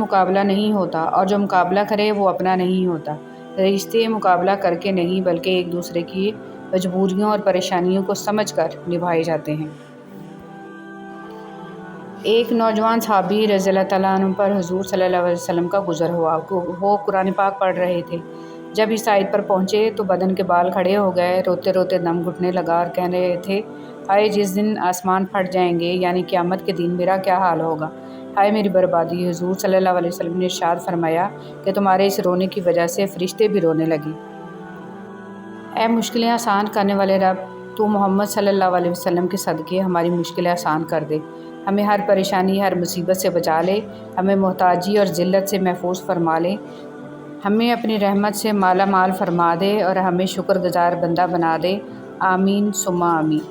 مقابلہ نہیں ہوتا، اور جو مقابلہ کرے وہ اپنا نہیں ہوتا۔ رشتے مقابلہ کر کے نہیں بلکہ ایک دوسرے کی مجبوریوں اور پریشانیوں کو سمجھ کر نبھائے جاتے ہیں۔ ایک نوجوان صحابی رضی اللہ تعالیٰ عنہ پر حضور صلی اللہ علیہ وسلم کا گزر ہوا۔ وہ قرآن پاک پڑھ رہے تھے۔ جب اس آیت پر پہنچے تو بدن کے بال کھڑے ہو گئے، روتے روتے دم گھٹنے لگا اور کہہ رہے تھے، ہائے جس دن آسمان پھٹ جائیں گے، یعنی قیامت کے دن میرا کیا حال ہوگا، ہائے میری بربادی۔ حضور صلی اللہ علیہ وسلم نے ارشاد فرمایا کہ تمہارے اس رونے کی وجہ سے فرشتے بھی رونے لگے۔ اے مشکلیں آسان کرنے والے رب، تو محمد صلی اللہ علیہ وسلم کے صدقے ہماری مشکلیں آسان کر دے، ہمیں ہر پریشانی، ہر مصیبت سے بچا لے، ہمیں محتاجی اور ذلت سے محفوظ فرما لے، ہمیں اپنی رحمت سے مالا مال فرما دے اور ہمیں شکر گزار بندہ بنا دے۔ آمین ثم آمین۔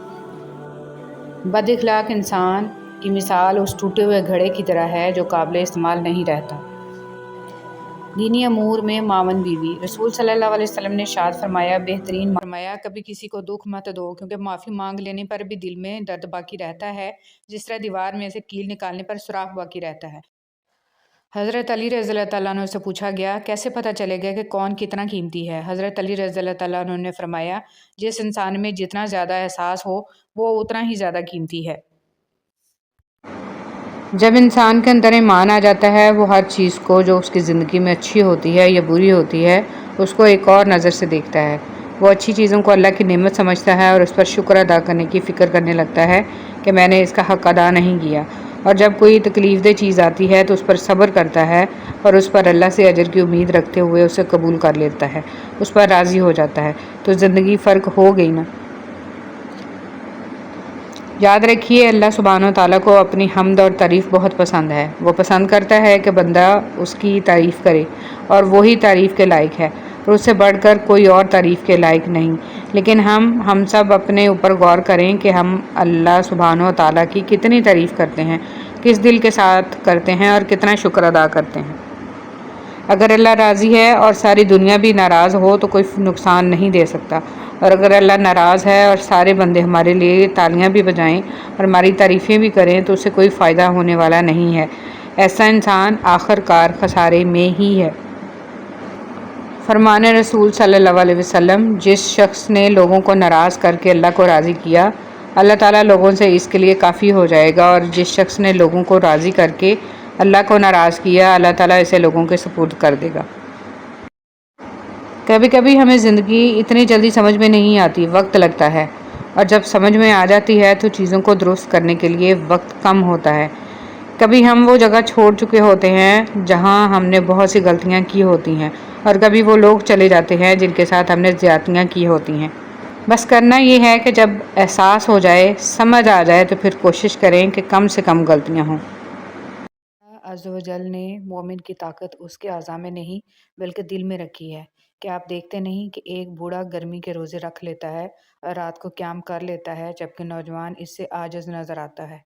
بد اخلاق انسان کی مثال اس ٹوٹے ہوئے گھڑے کی طرح ہے جو قابل استعمال نہیں رہتا۔ دینی امور میں معاون بیوی۔ رسول صلی اللہ علیہ وسلم نے ارشاد فرمایا، بہترین فرمایا کبھی کسی کو دکھ مت دو، کیونکہ معافی مانگ لینے پر بھی دل میں درد باقی رہتا ہے، جس طرح دیوار میں سے کیل نکالنے پر سوراخ باقی رہتا ہے۔ حضرت علی رضی اللہ تعالیٰ عنہ سے پوچھا گیا، کیسے پتہ چلے گا کہ کون کتنا قیمتی ہے؟ حضرت علی رضی اللہ تعالیٰ عنہ نے فرمایا، جس انسان میں جتنا زیادہ احساس ہو وہ اتنا ہی زیادہ قیمتی ہے۔ جب انسان کے اندر ایمان آ جاتا ہے، وہ ہر چیز کو جو اس کی زندگی میں اچھی ہوتی ہے یا بری ہوتی ہے اس کو ایک اور نظر سے دیکھتا ہے۔ وہ اچھی چیزوں کو اللہ کی نعمت سمجھتا ہے اور اس پر شکر ادا کرنے کی فکر کرنے لگتا ہے کہ میں نے اس کا حق ادا نہیں کیا، اور جب کوئی تکلیف دہ چیز آتی ہے تو اس پر صبر کرتا ہے اور اس پر اللہ سے اجر کی امید رکھتے ہوئے اسے قبول کر لیتا ہے، اس پر راضی ہو جاتا ہے، تو زندگی فرق ہو گئی نا۔ یاد رکھیے، اللہ سبحانہ و تعالیٰ کو اپنی حمد اور تعریف بہت پسند ہے۔ وہ پسند کرتا ہے کہ بندہ اس کی تعریف کرے، اور وہی تعریف کے لائق ہے، اور اس سے بڑھ کر کوئی اور تعریف کے لائق نہیں۔ لیکن ہم سب اپنے اوپر غور کریں کہ ہم اللہ سبحانہ و تعالیٰ کی کتنی تعریف کرتے ہیں، کس دل کے ساتھ کرتے ہیں اور کتنا شکر ادا کرتے ہیں۔ اگر اللہ راضی ہے اور ساری دنیا بھی ناراض ہو تو کوئی نقصان نہیں دے سکتا، اور اگر اللہ ناراض ہے اور سارے بندے ہمارے لیے تالیاں بھی بجائیں اور ہماری تعریفیں بھی کریں تو اسے کوئی فائدہ ہونے والا نہیں ہے۔ ایسا انسان آخر کار خسارے میں ہی ہے۔ فرمان رسول صلی اللہ علیہ وسلم، جس شخص نے لوگوں کو ناراض کر کے اللہ کو راضی کیا، اللہ تعالیٰ لوگوں سے اس کے لیے کافی ہو جائے گا، اور جس شخص نے لوگوں کو راضی کر کے اللہ کو ناراض کیا، اللہ تعالیٰ اسے لوگوں کے سپرد کر دے گا۔ کبھی کبھی ہمیں زندگی اتنی جلدی سمجھ میں نہیں آتی، وقت لگتا ہے، اور جب سمجھ میں آ جاتی ہے تو چیزوں کو درست کرنے کے لیے وقت کم ہوتا ہے۔ کبھی ہم وہ جگہ چھوڑ چکے ہوتے ہیں جہاں ہم نے بہت سی غلطیاں کی ہوتی ہیں، اور کبھی وہ لوگ چلے جاتے ہیں جن کے ساتھ ہم نے زیادتیاں کی ہوتی ہیں۔ بس کرنا یہ ہے کہ جب احساس ہو جائے، سمجھ آ جائے، تو پھر کوشش کریں کہ کم سے کم غلطیاں ہوں۔ اللہ عز و جل نے مومن کی طاقت اس کے اعضاء میں نہیں بلکہ دل میں رکھی ہے۔ کیا آپ دیکھتے نہیں کہ ایک بوڑھا گرمی کے روزے رکھ لیتا ہے اور رات کو قیام کر لیتا ہے، جبکہ نوجوان اس سے عاجز نظر آتا ہے۔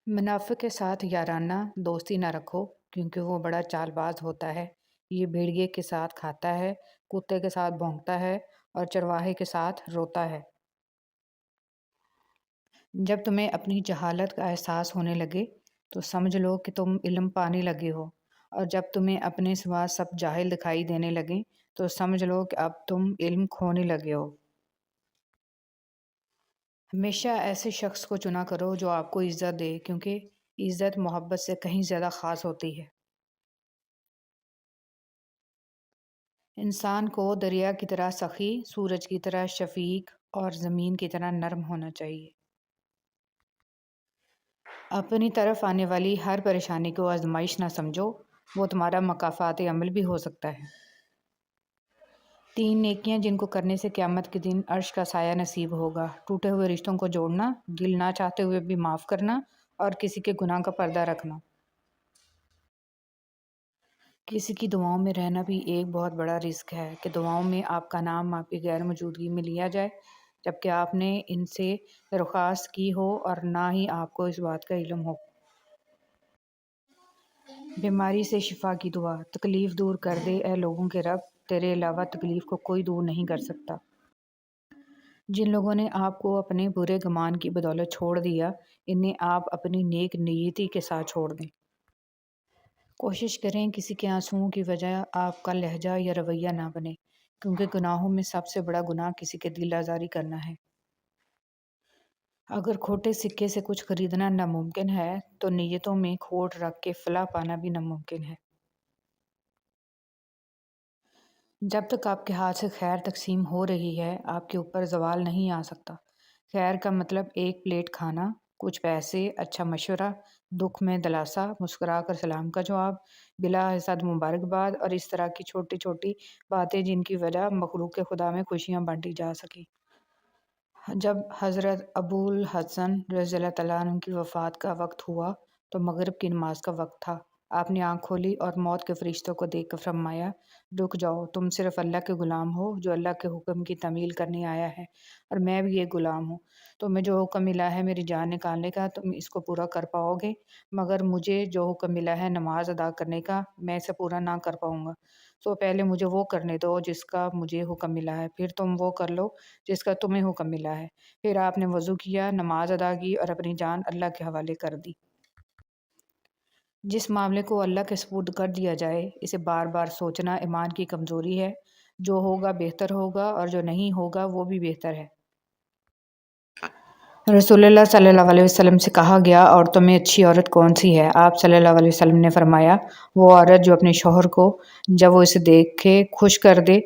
منافق کے ساتھ یارانہ دوستی نہ رکھو، کیونکہ وہ بڑا چال باز ہوتا ہے۔ یہ بھیڑیے کے ساتھ کھاتا ہے، کتے کے ساتھ بھونکتا ہے اور چرواہے کے ساتھ روتا ہے۔ جب تمہیں اپنی جہالت کا احساس ہونے لگے تو سمجھ لو کہ تم علم پانے لگے ہو، اور جب تمہیں اپنے سوا سب جاہل دکھائی دینے لگے تو سمجھ لو کہ اب تم علم کھونے لگے ہو۔ ہمیشہ ایسے شخص کو چنا کرو جو آپ کو عزت دے، کیونکہ عزت محبت سے کہیں زیادہ خاص ہوتی ہے۔ انسان کو دریا کی طرح سخی، سورج کی طرح شفیق اور زمین کی طرح نرم ہونا چاہیے۔ اپنی طرف آنے والی ہر پریشانی کو آزمائش نہ سمجھو، وہ تمہارا مکافات عمل بھی ہو سکتا ہے۔ 3 نیکیاں جن کو کرنے سے قیامت کے دن عرش کا سایہ نصیب ہوگا: ٹوٹے ہوئے رشتوں کو جوڑنا، دل نہ چاہتے ہوئے بھی معاف کرنا، اور کسی کے گناہ کا پردہ رکھنا۔ کسی کی دعاؤں میں رہنا بھی ایک بہت بڑا رزق ہے کہ دعاؤں میں آپ کا نام آپ کی غیر موجودگی میں لیا جائے، جبکہ آپ نے ان سے درخواست کی ہو اور نہ ہی آپ کو اس بات کا علم ہو۔ بیماری سے شفا کی دعا: تکلیف دور کر دے اے لوگوں کے رب، تیرے علاوہ تکلیف کو کوئی دور نہیں کر سکتا۔ جن لوگوں نے آپ کو اپنے برے گمان کی بدولت چھوڑ دیا، انہیں آپ اپنی نیک نیتی کے ساتھ چھوڑ دیں۔ کوشش کریں کسی کے آنسوؤں کی وجہ آپ کا لہجہ یا رویہ نہ بنے، کیونکہ گناہوں میں سب سے بڑا گناہ کسی کے دل آزاری کرنا ہے۔ اگر کھوٹے سکے سے کچھ خریدنا ناممکن ہے تو نیتوں میں کھوٹ رکھ کے فلاح پانا بھی ناممکن ہے۔ جب تک آپ کے ہاتھ سے خیر تقسیم ہو رہی ہے، آپ کے اوپر زوال نہیں آ سکتا۔ خیر کا مطلب ایک پلیٹ کھانا، کچھ پیسے، اچھا مشورہ، دکھ میں دلاسا، مسکرا کر سلام کا جواب، بلا حسد مبارکباد اور اس طرح کی چھوٹی چھوٹی باتیں جن کی وجہ مخلوق خدا میں خوشیاں بانٹی جا سکیں۔ جب حضرت ابو الحسن رضی اللہ تعالیٰ عنہ کی وفات کا وقت ہوا تو مغرب کی نماز کا وقت تھا۔ آپ نے آنکھ کھولی اور موت کے فرشتوں کو دیکھ کر فرمایا، رک جاؤ، تم صرف اللہ کے غلام ہو جو اللہ کے حکم کی تعمیل کرنے آیا ہے، اور میں بھی ایک غلام ہوں۔ تمہیں جو حکم ملا ہے میری جان نکالنے کا تم اس کو پورا کر پاؤ گے، مگر مجھے جو حکم ملا ہے نماز ادا کرنے کا میں اسے پورا نہ کر پاؤں گا۔ تو پہلے مجھے وہ کرنے دو جس کا مجھے حکم ملا ہے، پھر تم وہ کر لو جس کا تمہیں حکم ملا ہے۔ پھر آپ نے وضو کیا، نماز ادا کی اور اپنی جان اللہ کے حوالے کر دی۔ جس معاملے کو اللہ کے سپرد کر دیا جائے، اسے بار بار سوچنا ایمان کی کمزوری ہے۔ جو ہوگا بہتر ہوگا اور جو نہیں ہوگا وہ بھی بہتر ہے۔ رسول اللہ صلی اللہ علیہ وسلم سے کہا گیا، عورتوں میں اچھی عورت کون سی ہے؟ آپ صلی اللہ علیہ وسلم نے فرمایا، وہ عورت جو اپنے شوہر کو جب وہ اسے دیکھے خوش کر دے،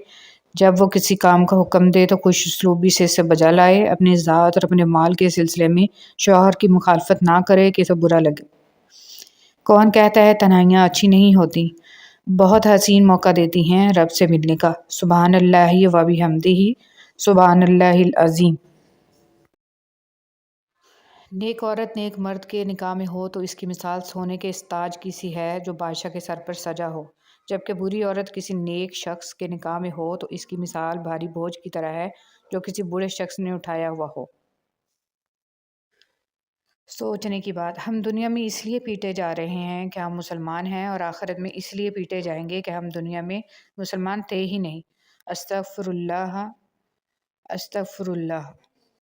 جب وہ کسی کام کا حکم دے تو خوش اسلوبی سے اسے بجا لائے، اپنی ذات اور اپنے مال کے سلسلے میں شوہر کی مخالفت نہ کرے کہ اسے برا لگے۔ کون کہتا ہے تنہائیاں اچھی نہیں ہوتی؟ بہت حسین موقع دیتی ہیں رب سے ملنے کا۔ سبحان اللہ و بحمدہ، سبحان اللہ العظیم۔ نیک عورت نیک مرد کے نکاح میں ہو تو اس کی مثال سونے کے اس تاج کی سی ہے جو بادشاہ کے سر پر سجا ہو، جبکہ بری عورت کسی نیک شخص کے نکاح میں ہو تو اس کی مثال بھاری بوجھ کی طرح ہے جو کسی بوڑھے شخص نے اٹھایا ہوا ہو۔ سوچنے کی بات، ہم دنیا میں اس لیے پیٹے جا رہے ہیں کہ ہم مسلمان ہیں، اور آخرت میں اس لیے پیٹے جائیں گے کہ ہم دنیا میں مسلمان تھے ہی نہیں۔ استغفر اللہ، استغفر اللہ۔